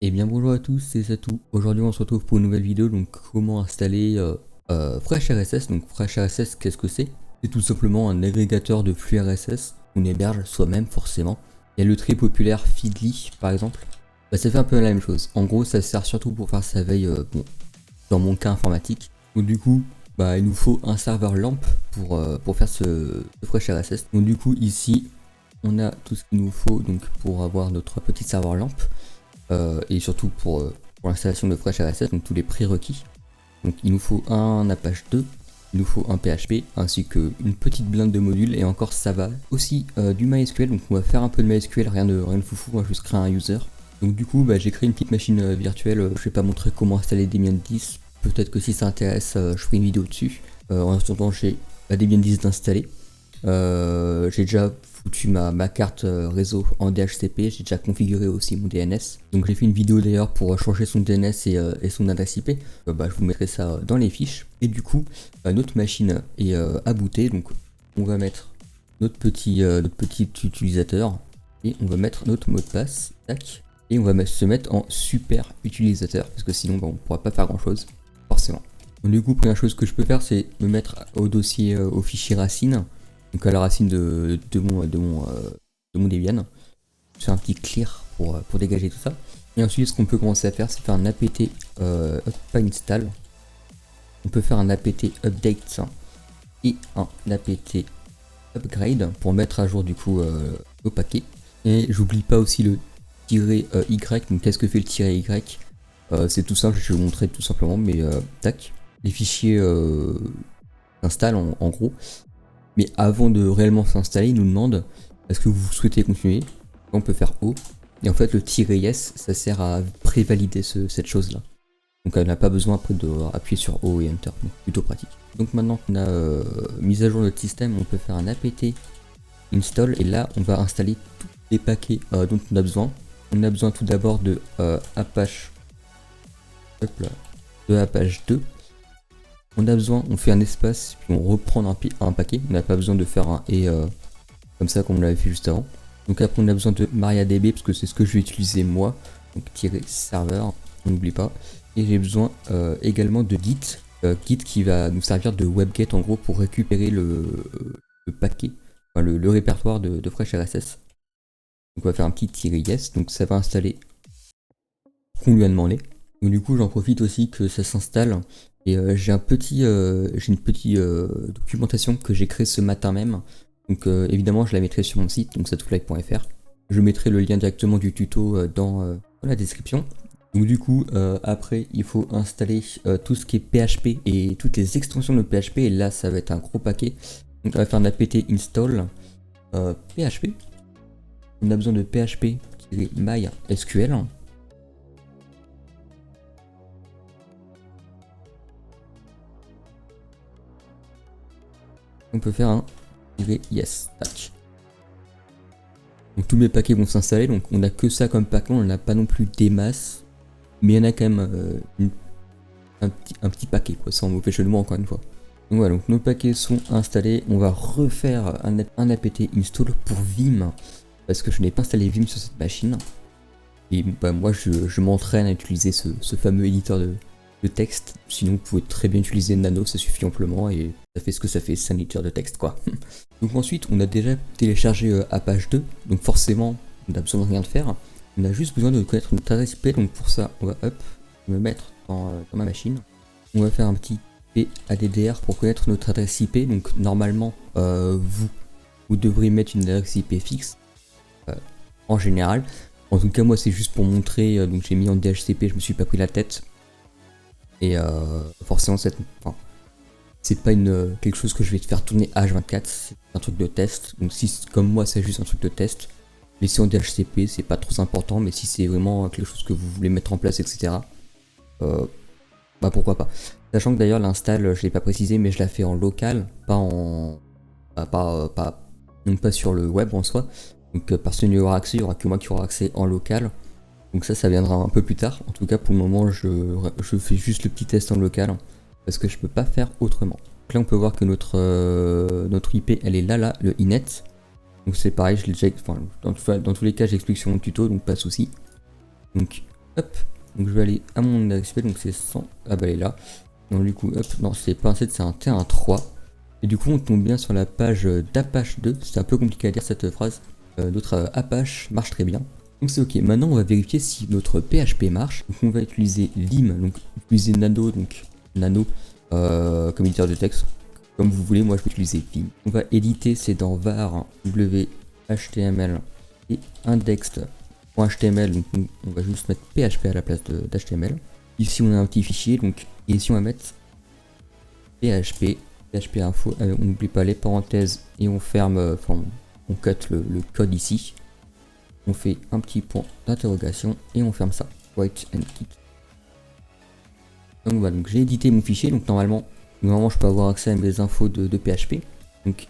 Et bien bonjour à tous, c'est Satou. Aujourd'hui on se retrouve pour une nouvelle vidéo, donc comment installer FreshRSS. Donc FreshRSS, qu'est-ce que c'est? C'est tout simplement un agrégateur de flux RSS qu'on héberge soi-même forcément. Il y a le très populaire Feedly par exemple. Bah, ça fait un peu la même chose. En gros ça sert surtout pour faire sa veille, dans mon cas informatique. Donc du coup, bah, il nous faut un serveur LAMP pour faire ce FreshRSS. Donc du coup ici, on a tout ce qu'il nous faut donc pour avoir notre petit serveur LAMP. Et surtout pour l'installation de FreshRSS, donc tous les prérequis. Donc il nous faut un Apache 2, il nous faut un PHP, ainsi qu'une petite blinde de modules, et encore ça va. Aussi du MySQL, donc on va faire un peu de MySQL, rien de foufou, on va juste créer un user. Donc du coup bah, j'ai créé une petite machine virtuelle, je vais pas montrer comment installer Debian 10, peut-être que si ça intéresse je ferai une vidéo dessus. En attendant j'ai Debian 10 d'installer. J'ai déjà foutu ma carte réseau en DHCP, j'ai déjà configuré aussi mon DNS. Donc j'ai fait une vidéo d'ailleurs pour changer son DNS et son adresse IP. Bah, je vous mettrai ça dans les fiches. Et du coup, notre machine est à booter. Donc on va mettre notre petit utilisateur et on va mettre notre mot de passe. Tac. Et on va se mettre en super utilisateur parce que sinon bah, on ne pourra pas faire grand chose forcément. Donc du coup, première chose que je peux faire, c'est me mettre au dossier, au fichier racine. Donc à la racine de mon Debian. Je fais un petit clear pour dégager tout ça. Et ensuite ce qu'on peut commencer à faire, c'est faire un apt pas install. On peut faire un apt update et un apt upgrade pour mettre à jour du coup le paquet. Et j'oublie pas aussi le -y. Donc qu'est-ce que fait le -y? C'est tout simple, je vais vous montrer tout simplement, mais tac. Les fichiers s'installent en gros. Mais avant de réellement s'installer, il nous demande est-ce que vous souhaitez continuer. On peut faire O. Et en fait, le -s, ça sert à prévalider cette chose-là. Donc, on n'a pas besoin après d'appuyer sur O et Enter. Donc, plutôt pratique. Donc, maintenant qu'on a mis à jour notre système, on peut faire un apt install. Et là, on va installer tous les paquets dont on a besoin. On a besoin tout d'abord de Apache 2. On a besoin, on fait un espace, puis on reprend un paquet. On n'a pas besoin de faire un et comme ça comme on l'avait fait juste avant. Donc après on a besoin de MariaDB parce que c'est ce que je vais utiliser moi. Donc -serveur, on n'oublie pas. Et j'ai besoin également de Git. Git qui va nous servir de webget en gros pour récupérer le paquet, enfin, le répertoire de FreshRSS. Donc on va faire un petit -s, donc ça va installer ce qu'on lui a demandé. Donc du coup j'en profite aussi que ça s'installe. Et j'ai une petite documentation que j'ai créée ce matin même. Donc évidemment je la mettrai sur mon site, donc satoufly.fr. Je mettrai le lien directement du tuto dans la description. Donc du coup après il faut installer tout ce qui est PHP et toutes les extensions de PHP. Et là ça va être un gros paquet. Donc on va faire un apt install PHP. On a besoin de PHP-MySQL. On peut faire un yes, tac. Donc tous mes paquets vont s'installer, donc on a que ça comme paquet, on n'a pas non plus des masses, mais il y en a quand même un petit paquet, quoi, sans mauvais jeu de mots encore une fois. Donc voilà, donc nos paquets sont installés, on va refaire un apt install pour Vim, parce que je n'ai pas installé Vim sur cette machine. Et bah, moi je m'entraîne à utiliser ce fameux éditeur de texte, sinon vous pouvez très bien utiliser Nano, ça suffit amplement et ça fait ce que ça fait, c'est un éditeur de texte quoi. Donc ensuite on a déjà téléchargé Apache 2, donc forcément on n'a besoin de rien de faire, on a juste besoin de connaître notre adresse IP, donc pour ça on va me mettre dans ma machine, on va faire un petit PADDR pour connaître notre adresse IP, donc normalement vous devrez mettre une adresse IP fixe en général, en tout cas moi c'est juste pour montrer, donc j'ai mis en DHCP, je me suis pas pris la tête. Et forcément c'est pas quelque chose que je vais te faire tourner H24, c'est un truc de test. Donc si comme moi c'est juste un truc de test, laissez en DHCP, c'est pas trop important, mais si c'est vraiment quelque chose que vous voulez mettre en place, etc. Bah pourquoi pas. Sachant que d'ailleurs l'install, je l'ai pas précisé, mais je la fais en local, pas en pas sur le web en soi. Donc personne n'y aura accès, il y aura que moi qui aura accès en local. Donc ça viendra un peu plus tard. En tout cas pour le moment je fais juste le petit test en local parce que je peux pas faire autrement. Donc là on peut voir que notre IP elle est là, le inet. Donc c'est pareil, je l'ai déjà, enfin, dans tous les cas j'explique sur mon tuto, donc pas de souci. Donc hop, donc je vais aller à mon adresse IP, donc c'est 100, ah bah elle est là. Donc du coup, hop, non c'est pas un 7, c'est un T13. Et du coup on tombe bien sur la page d'Apache 2, c'est un peu compliqué à dire cette phrase. Notre Apache marche très bien. Donc c'est ok, maintenant on va vérifier si notre PHP marche. Donc on va utiliser Vim, donc utiliser Nano, donc Nano comme éditeur de texte. Comme vous voulez, moi je vais utiliser Vim. On va éditer, c'est dans var whtml et index.html, donc on va juste mettre PHP à la place d'HTML. Ici on a un petit fichier, donc ici on va mettre PHP info, on n'oublie pas les parenthèses et on ferme, enfin on cut le code ici. On fait un petit point d'interrogation et on ferme ça. Write and quit. Donc voilà, donc j'ai édité mon fichier, donc normalement je peux avoir accès à mes infos de PHP. Donc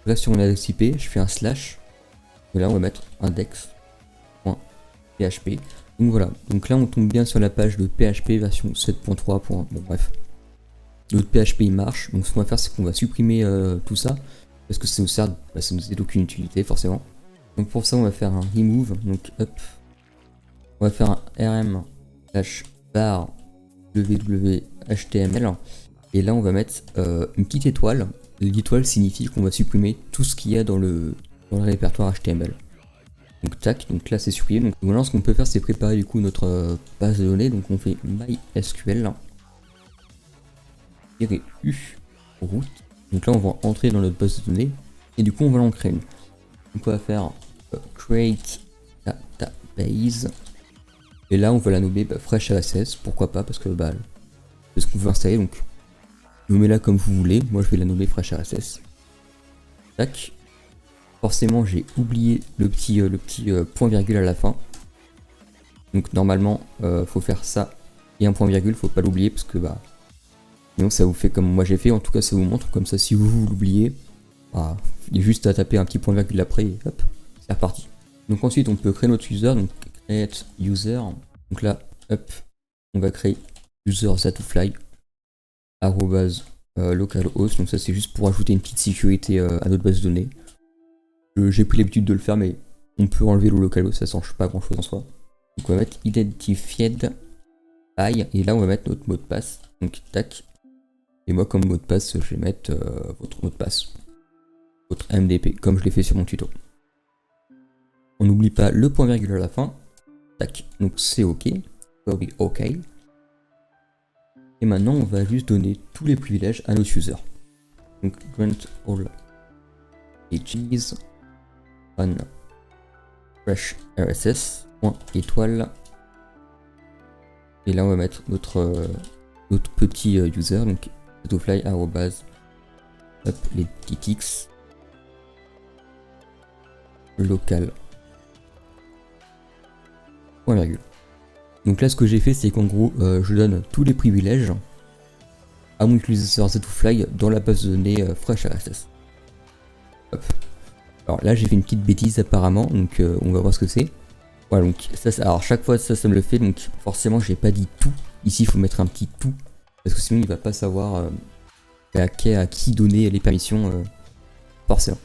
je reste sur mon adresse IP, je fais un slash, et là on va mettre index.php. Donc voilà, donc là on tombe bien sur la page de PHP version 7.3. Bon bref, notre PHP il marche, donc ce qu'on va faire c'est qu'on va supprimer tout ça, parce que ça nous sert, ça nous aide aucune utilité forcément. Donc pour ça on va faire un remove, donc hop, on va faire un rm/var www.html et là on va mettre une petite étoile. L'étoile signifie qu'on va supprimer tout ce qu'il y a dans le répertoire HTML. Donc tac, donc là c'est supprimé. Donc voilà, ce qu'on peut faire c'est préparer du coup notre base de données. Donc on fait mysql -u root. Donc là on va entrer dans notre base de données et du coup on va en créer une. Donc on va faire create database et là on va la nommer fresh RSS, pourquoi pas, parce que c'est ce qu'on veut installer, donc nommez-la comme vous voulez. Moi je vais la nommer fresh RSS. Tac. Forcément j'ai oublié le petit point virgule à la fin, donc normalement faut faire ça et un point virgule, faut pas l'oublier parce que sinon ça vous fait comme moi j'ai fait, en tout cas ça vous montre comme ça. Si vous l'oubliez, il est juste à taper un petit point virgule après et hop, c'est reparti. Donc ensuite on peut créer notre user, donc create user, donc là hop, on va créer user that2fly @localhost, donc ça c'est juste pour ajouter une petite sécurité à notre base de données. J'ai pris l'habitude de le faire, mais on peut enlever le localhost, ça change pas grand chose en soi. Donc on va mettre identified by et là on va mettre notre mot de passe, donc tac. Et moi comme mot de passe je vais mettre votre mot de passe, votre MDP, comme je l'ai fait sur mon tuto. On n'oublie pas le point virgule à la fin. Tac, donc c'est ok. Oui, ok. Et maintenant on va juste donner tous les privilèges à notre user. Donc grant all pages on fresh RSS .étoile. Et là on va mettre notre petit user, donc that2fly les petits x local point virgule. Donc là ce que j'ai fait c'est qu'en gros je donne tous les privilèges à mon utilisateur that2fly dans la base de données fresh RSS. Hop. Alors là j'ai fait une petite bêtise apparemment, donc on va voir ce que c'est. Voilà, donc ça, alors chaque fois ça me le fait, donc forcément j'ai pas dit tout. Ici il faut mettre un petit tout, parce que sinon il va pas savoir à qui donner les permissions forcément.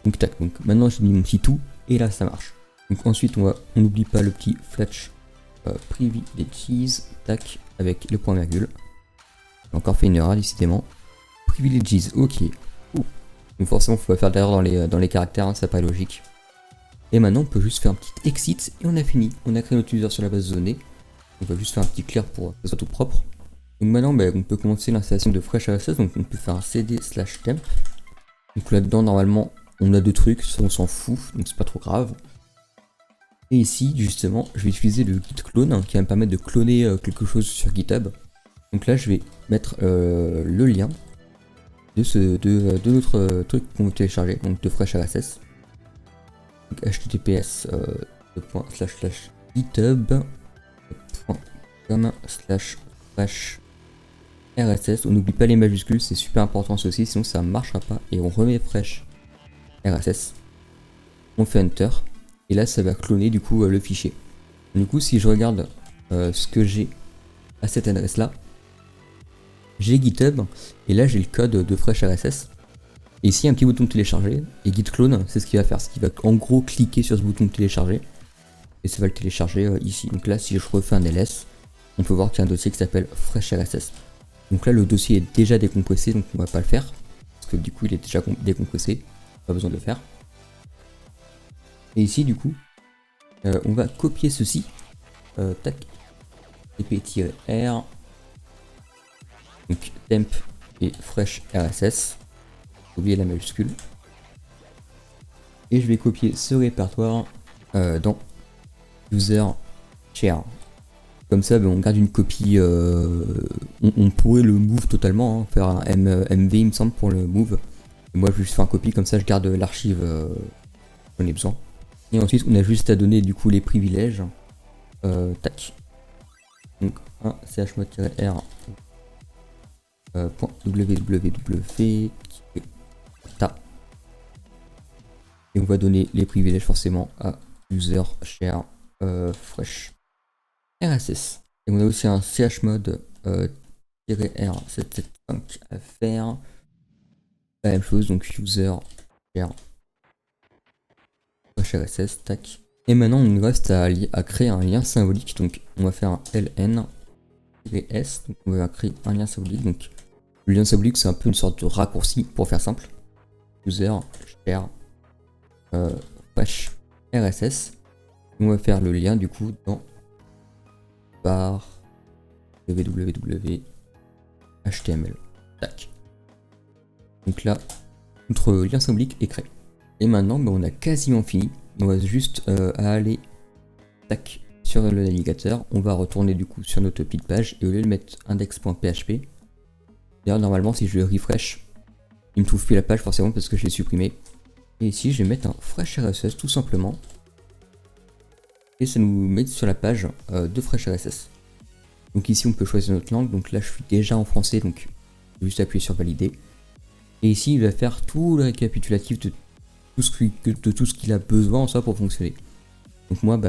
Donc tac, donc maintenant j'ai mis mon petit tout et là ça marche. Donc ensuite on n'oublie pas le petit fetch privileges, tac, avec le point virgule. J'ai encore fait une erreur décidément. Privileges, ok. Donc forcément faut pas faire d'erreur dans les caractères, hein, ça paraît logique. Et maintenant on peut juste faire un petit exit et on a fini. On a créé notre user sur la base de données. On va juste faire un petit clear pour que ce soit tout propre. Donc maintenant on peut commencer l'installation de fresh RSS, donc on peut faire un cd/temp. Donc là-dedans normalement on a deux trucs, ça on s'en fout, donc c'est pas trop grave. Et ici justement je vais utiliser le git clone qui va me permettre de cloner quelque chose sur GitHub. Donc là je vais mettre le lien de notre truc qu'on veut télécharger, donc de fresh RSS. Donc https://github.com/fresh RSS. On n'oublie pas les majuscules, c'est super important ceci, sinon ça ne marchera pas. Et on remet fresh RSS. On fait enter. Et là ça va cloner du coup le fichier. Du coup si je regarde ce que j'ai à cette adresse là, j'ai GitHub et là j'ai le code de fresh RSS. Et ici un petit bouton de télécharger et git clone, c'est ce qu'il va faire, c'est qu'il va en gros cliquer sur ce bouton de télécharger et ça va le télécharger ici. Donc là, si je refais un ls, on peut voir qu'il y a un dossier qui s'appelle FreshRSS. Donc là, le dossier est déjà décompressé, donc on va pas le faire, parce que du coup, il est déjà décompressé, pas besoin de le faire. Et ici, du coup, on va copier ceci, tac, tp-r, donc temp et FreshRSS, oubliez la majuscule. Et je vais copier ce répertoire dans user share. Comme ça, on garde une copie. On pourrait le move totalement, hein, faire un MV, il me semble, pour le move. Et moi, je vais juste faire un copie, comme ça, je garde l'archive j'en ai besoin. Et ensuite, on a juste à donner du coup les privilèges. Tac. Donc, un chmod-r .www ta. Et on va donner les privilèges forcément à user share fresh RSS. Et on a aussi un chmod -r775 à faire. La même chose, donc user share fresh RSS, tac. Et maintenant, il nous reste à créer un lien symbolique. Donc, on va faire un ln-s. Donc, on va créer un lien symbolique. Donc, le lien symbolique, c'est un peu une sorte de raccourci pour faire simple. User share fresh RSS. On va faire le lien du coup dans bar www html. Tac. Donc là, notre lien symbolique est créé. Et maintenant, on a quasiment fini. On va juste aller tac sur le navigateur. On va retourner du coup sur notre petite page et au lieu de mettre index.php, d'ailleurs normalement si je refresh, il me trouve plus la page forcément parce que je l'ai supprimé. Et ici, je vais mettre un fresh RSS tout simplement. Et ça nous met sur la page de fresh RSS. Donc ici, on peut choisir notre langue. Donc là, je suis déjà en français, donc je vais juste appuyer sur valider. Et ici, il va faire tout le récapitulatif de tout ce qu'il a besoin en soi pour fonctionner. Donc moi,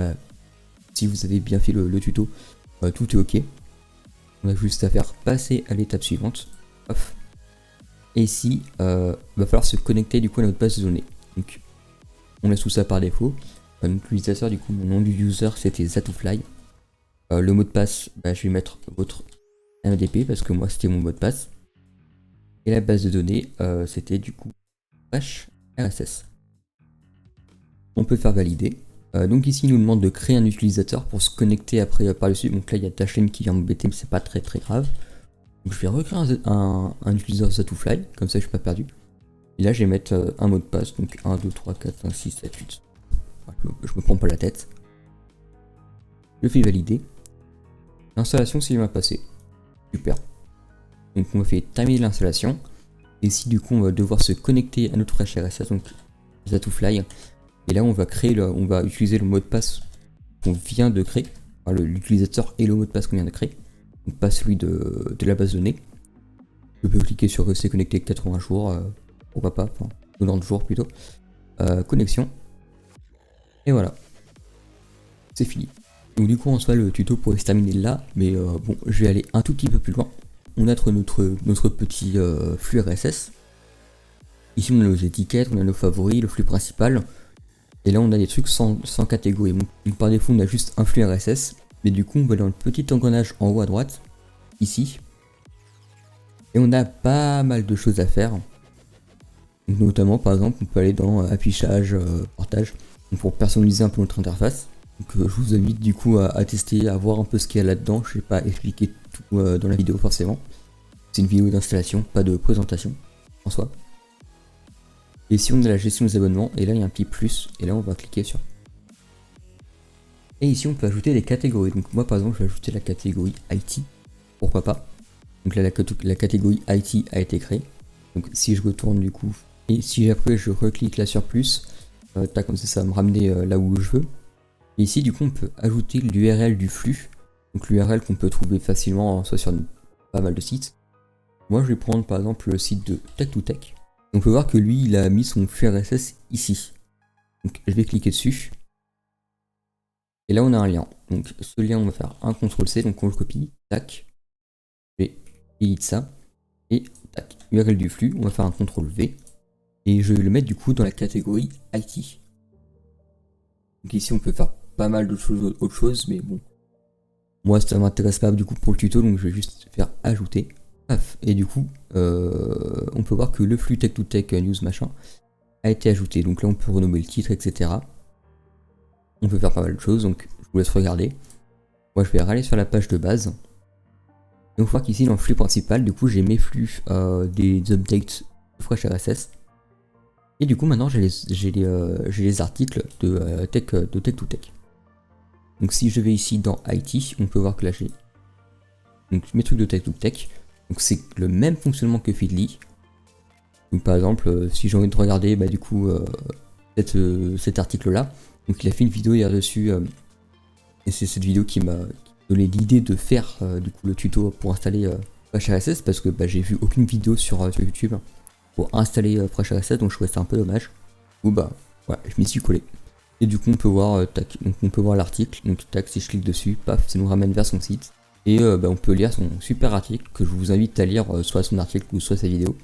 si vous avez bien fait le tuto, tout est ok. On a juste à faire passer à l'étape suivante. Hop. Et ici, va falloir se connecter du coup à notre base de données. Donc, on laisse tout ça par défaut. L'utilisateur, du coup, mon nom du user c'était Zatufly. Le mot de passe, je vais mettre votre MDP parce que moi c'était mon mot de passe. Et la base de données, c'était du coup fresh RSS. On peut faire valider. Donc ici, il nous demande de créer un utilisateur pour se connecter après par-dessus. Donc là, il y a Dashlane qui vient m'embêter, mais c'est pas très grave. Donc je vais recréer un utilisateur Zatufly, comme ça je suis pas perdu. Et là, je vais mettre un mot de passe, donc 1, 2, 3, 4, 5, 6, 7, 8. Je me prends pas la tête. Je fais valider. L'installation s'est bien passée. Super. Donc on fait terminer l'installation. Et ici du coup on va devoir se connecter à notre fresh RSS, donc Zatufly. Et là on va utiliser le mot de passe qu'on vient de créer. Enfin, l'utilisateur et le mot de passe qu'on vient de créer. Donc pas celui de la base de données. Je peux cliquer sur rester connecté 80 jours. Pourquoi pas, enfin 90 jours plutôt. Connexion. Et voilà. C'est fini. Donc du coup en soi le tuto pourrait se terminer là, mais bon, je vais aller un tout petit peu plus loin. On a notre petit flux RSS. Ici on a nos étiquettes, on a nos favoris, le flux principal. Et là on a des trucs sans catégorie. Donc par défaut on a juste un flux RSS, mais du coup on va dans le petit engrenage en haut à droite, ici. Et on a pas mal de choses à faire. Donc, notamment par exemple on peut aller dans affichage, portage, pour personnaliser un peu notre interface. Donc je vous invite du coup à tester, à voir un peu ce qu'il y a là-dedans. Je vais pas expliquer tout dans la vidéo forcément. C'est une vidéo d'installation, pas de présentation en soi. Et ici on a la gestion des abonnements, et là il y a un petit plus, et là on va cliquer sur. Et ici on peut ajouter des catégories. Donc moi par exemple je vais ajouter la catégorie IT, pourquoi pas. Donc là la catégorie IT a été créée. Donc si je retourne du coup, et si après je reclique là sur plus, comme ça va me ramener là où je veux. Et ici du coup on peut ajouter l'URL du flux, donc l'URL qu'on peut trouver facilement soit sur pas mal de sites. Moi je vais prendre par exemple le site de Tech2Tech. On peut voir que lui il a mis son flux RSS ici. Donc je vais cliquer dessus. Et là on a un lien. Donc ce lien on va faire un CTRL-C, donc on le copie, tac. Je vais éditer ça. Et tac, URL du flux, on va faire un CTRL-V. Et je vais le mettre du coup dans la catégorie IT. Donc ici on peut faire pas mal d'autres choses, mais bon. Moi, ça m'intéresse pas du coup pour le tuto, donc je vais juste faire ajouter. Paf. Et du coup, on peut voir que le flux Tech to Tech News machin a été ajouté. Donc là, on peut renommer le titre, etc. On peut faire pas mal de choses, donc je vous laisse regarder. Moi, je vais aller sur la page de base. Et on voit qu'ici, dans le flux principal, du coup, j'ai mes flux des updates de Fresh RSS. Et du coup, maintenant, j'ai les articles de Tech to Tech. Donc si je vais ici dans IT, on peut voir que là j'ai donc mes trucs de Tech to Tech. Donc c'est le même fonctionnement que Feedly. Donc par exemple, si j'ai envie de regarder bah, du coup cet article là, donc il a fait une vidéo hier dessus, et c'est cette vidéo qui m'a donné l'idée de faire du coup le tuto pour installer Fresh RSS, parce que bah, j'ai vu aucune vidéo sur YouTube pour installer Fresh RSS, donc je trouvais ça un peu dommage. Ou bah ouais, je m'y suis collé. Et du coup on peut voir tac, donc on peut voir l'article, donc tac, si je clique dessus, paf, ça nous ramène vers son site. Et bah, on peut lire son super article que je vous invite à lire, soit son article ou soit sa vidéo.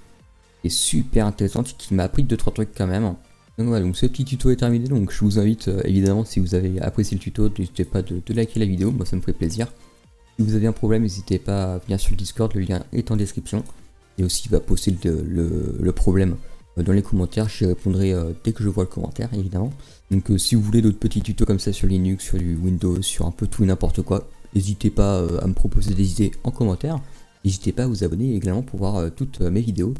C'est super intéressante, qui m'a appris 2-3 trucs quand même. Donc voilà, donc ce petit tuto est terminé, donc je vous invite évidemment, si vous avez apprécié le tuto, n'hésitez pas de liker la vidéo, moi ça me ferait plaisir. Si vous avez un problème, n'hésitez pas à venir sur le Discord, le lien est en description. Et aussi va poster le problème dans les commentaires, j'y répondrai dès que je vois le commentaire évidemment. Donc si vous voulez d'autres petits tutos comme ça sur Linux, sur du Windows, sur un peu tout et n'importe quoi, n'hésitez pas à me proposer des idées en commentaire. N'hésitez pas à vous abonner également pour voir toutes mes vidéos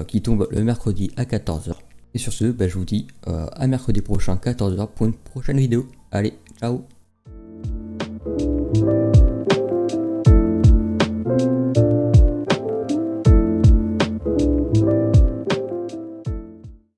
qui tombent le mercredi à 14 h. Et sur ce, bah, je vous dis à mercredi prochain 14 h pour une prochaine vidéo. Allez, ciao!